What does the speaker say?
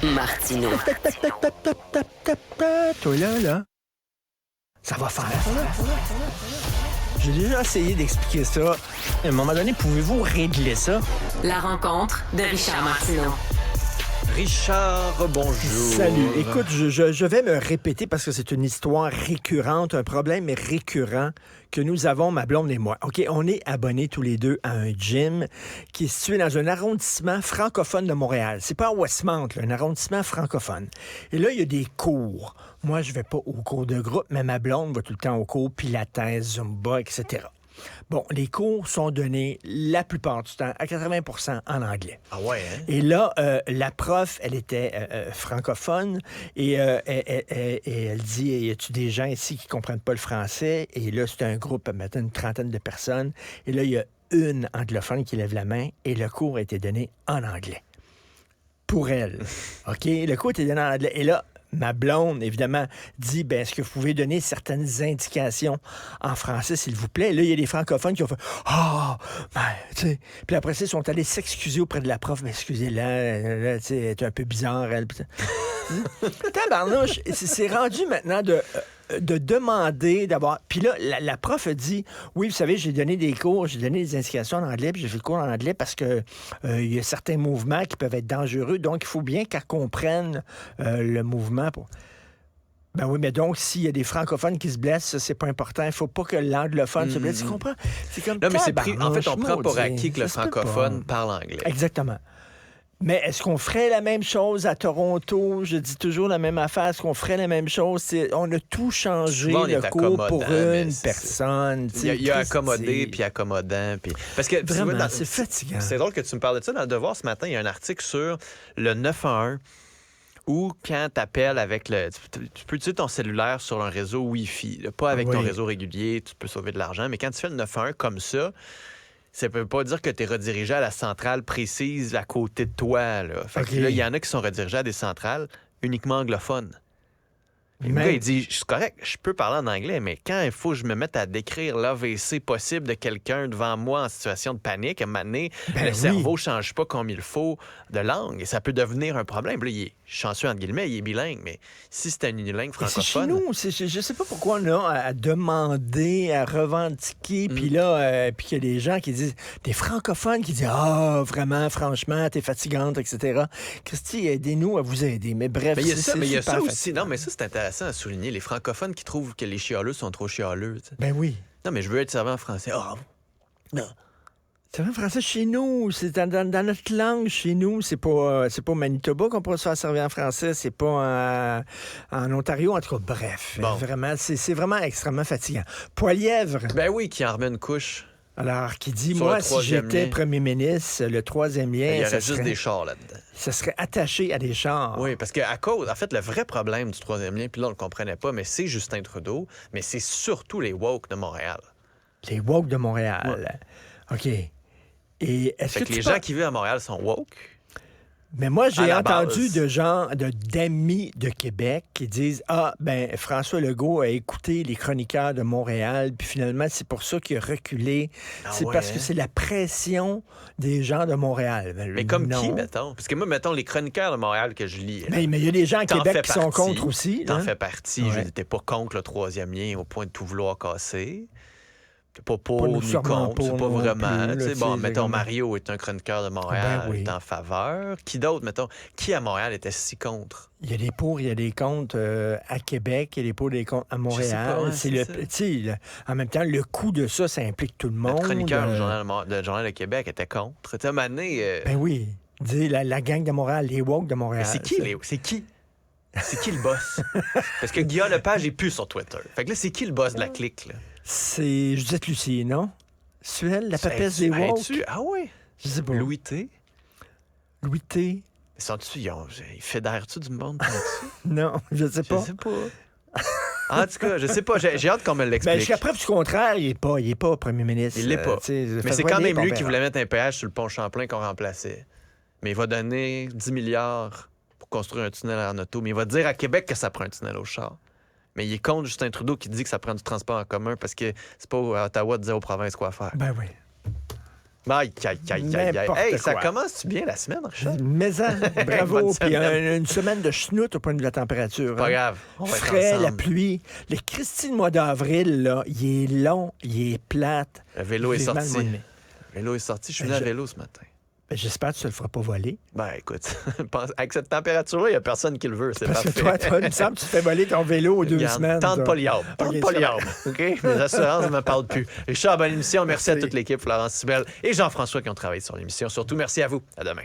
Martineau. Toi là. Ça va faire, ça. J'ai déjà essayé d'expliquer ça. À un moment donné, pouvez-vous régler ça? La rencontre de Richard Martineau. Richard, bonjour. Salut. Écoute, je vais me répéter parce que c'est une histoire récurrente, un problème récurrent que nous avons, ma blonde et moi. OK, on est abonnés tous les deux à un gym qui est situé dans un arrondissement francophone de Montréal. C'est pas à Westmount, là, un arrondissement francophone. Et là, il y a des cours. Moi, je vais pas aux cours de groupe, mais ma blonde va tout le temps aux cours Pilates, Zumba, etc. Bon, les cours sont donnés la plupart du temps, à 80% en anglais. Ah ouais, hein? Et là, la prof, elle était francophone et elle dit, y a-tu des gens ici qui comprennent pas le français? Et là, c'est un groupe, maintenant, une trentaine de personnes. Et là, il y a une anglophone qui lève la main et le cours a été donné en anglais. Pour elle. OK? Le cours a été donné en anglais. Et là, ma blonde, évidemment, dit, est-ce que vous pouvez donner certaines indications en français, s'il vous plaît? Et là, il y a des francophones qui ont fait, tu sais. Puis après ça, ils sont allés s'excuser auprès de la prof. Excusez-la, tu sais, elle est un peu bizarre, elle. Tabarnouche, c'est rendu maintenant de demander d'avoir... Puis là, la prof a dit, oui, vous savez, j'ai donné des cours, j'ai donné des indications en anglais, puis j'ai fait le cours en anglais parce que il y a certains mouvements qui peuvent être dangereux, donc il faut bien qu'elle comprenne le mouvement. Ben oui, mais donc, s'il y a des francophones qui se blessent, ça, c'est pas important. Il faut pas que l'anglophone se blesse. Tu comprends? C'est comme... Non, mais c'est pris... En fait, on prend pour acquis que le Ça se peut francophone pas. parle anglais. Exactement. Mais est-ce qu'on ferait la même chose à Toronto? Je dis toujours la même affaire. Est-ce qu'on ferait la même chose? On a tout changé, Souvent, on est le cours pour accommodant, une personne. Il y a accommodé puis accommodant. Parce que, vraiment, tu vois, c'est fatigant. C'est drôle que tu me parles de ça. Dans le Devoir, ce matin, il y a un article sur le 911 où, quand tu appelles avec le... Tu peux utiliser ton cellulaire sur un réseau Wi-Fi. Là, pas avec ton réseau régulier, tu peux sauver de l'argent. Mais quand tu fais le 911 comme ça ne peut pas dire que tu es redirigé à la centrale précise à côté de toi. Là. Fait que là, il y en a qui sont redirigés à des centrales uniquement anglophones. Et le gars, il dit, c'est correct, je peux parler en anglais, mais quand il faut que je me mette à décrire l'AVC possible de quelqu'un devant moi en situation de panique, à un moment donné, le cerveau ne change pas comme il faut de langue et ça peut devenir un problème. Là, il est chanceux, entre guillemets, il est bilingue, mais si c'était une unilingue francophone... C'est chez nous. Je sais pas pourquoi on a à demander, à revendiquer, puis là, puis qu'il y a des gens qui disent, des francophones qui disent, vraiment, franchement, t'es fatigante, etc. Christy, aidez-nous à vous aider. Mais bref, mais il y a ça, mais il y a ça aussi. fatigant. Non, mais ça, c'est intéressant à souligner. Les francophones qui trouvent que les chialeux sont trop chialeux. T'sais. Ben oui. Non, mais je veux être servi en français. Non. C'est vrai, français chez nous, c'est dans notre langue chez nous, c'est pas Manitoba qu'on pourra se faire servir en français, c'est pas en Ontario, en tout cas, bref. Bon. Vraiment, c'est vraiment extrêmement fatigant. Poilièvre. Ben oui, qui en remet une couche. Alors, qui dit, Sur moi, le si troisième j'étais lien. premier ministre, le troisième lien, Il y ça aurait juste serait, des chars là-dedans. ça serait attaché à des chars. Oui, parce qu'à cause, en fait, le vrai problème du troisième lien, puis là, on le comprenait pas, mais c'est Justin Trudeau, mais c'est surtout les woke de Montréal. Les woke de Montréal. OK. Et est-ce Fait que les gens qui vivent à Montréal sont woke. Mais moi, j'ai À la entendu base. d'amis de Québec qui disent, François Legault a écouté les chroniqueurs de Montréal, puis finalement, c'est pour ça qu'il a reculé. C'est parce que c'est la pression des gens de Montréal. Mais comme non. qui, mettons? Parce que moi, mettons, les chroniqueurs de Montréal que je lis... Mais il y a des gens à t'en Québec fais qui sont partie. contre aussi. T'en là. fais partie. Ouais. Je n'étais pas contre le troisième lien au point de tout vouloir casser. T'es pas Pas pour ni nécessairement contre, pour c'est pas non vraiment. plus, là, Tu sais, tu bon, sais, mettons, comme- Mario est un chroniqueur de Montréal, Ben oui. est en faveur. Qui d'autre, mettons? Qui à Montréal était si contre? Il y a des pour, il y a des contre à Québec, il y a des pour, des contre à Montréal. sais pas, ouais, c'est c'est le, ça. tu sais, en même temps, le coût de ça implique tout le Le monde. chroniqueur du Journal de Québec était contre. Tu sais, à un moment donné, Ben oui. Dis, la gang de Montréal, les woke de Montréal. mais c'est qui, ça. C'est qui? C'est qui le boss? Parce que Guillaume Lepage est plus sur Twitter. Fait que là, c'est qui le boss de la clique, là? C'est Judith Lucier, non? Suel, la papesse des woke? Ah oui? Je sais pas. Louis T? Louis T? Ils fédèrent-tu du monde là-dessus? Non, je sais Je pas. sais pas. En tout cas, je sais pas. J'ai hâte qu'on me Ben, l'explique. jusqu'à preuve du contraire, il est pas premier ministre. Il l'est pas. Tu sais, Mais fait c'est voir quand bien même lui qu'on qui verra. voulait mettre un péage sur le pont Champlain qu'on remplaçait. Mais il va donner 10 milliards pour construire un tunnel en auto. Mais il va dire à Québec que ça prend un tunnel au char. Mais il est contre Justin Trudeau qui dit que ça prend du transport en commun parce que c'est pas à Ottawa de dire aux provinces quoi faire. Ben oui. Aïe, aïe, aïe, aïe, aïe. N'importe Hey, ça quoi. commence-tu bien la semaine, Richard? Mais bravo. Bonne Puis semaine. une semaine de schnout au point de vue de la température. Pas hein. grave. On va être Frais, la ensemble. pluie. Le Christine mois d'avril, là, il est long, il est plate. Le vélo est Vivement le sorti. mois de mai. Le vélo est sorti. Je suis venu à vélo ce matin. Ben, j'espère que tu ne le feras pas voler. Ben, écoute, avec cette température-là, il n'y a personne qui le veut. C'est Parce parfait. que toi, il me semble que tu te fais voler ton vélo aux 2 Regarde, semaines. Tente toi. pas le yard. Tente Ok, pas c'est le yard. OK? Les assurances ne me parlent plus. Richard, bonne émission. Merci à toute l'équipe, Florence Sibel et Jean-François qui ont travaillé sur l'émission. Surtout, merci à vous. À demain.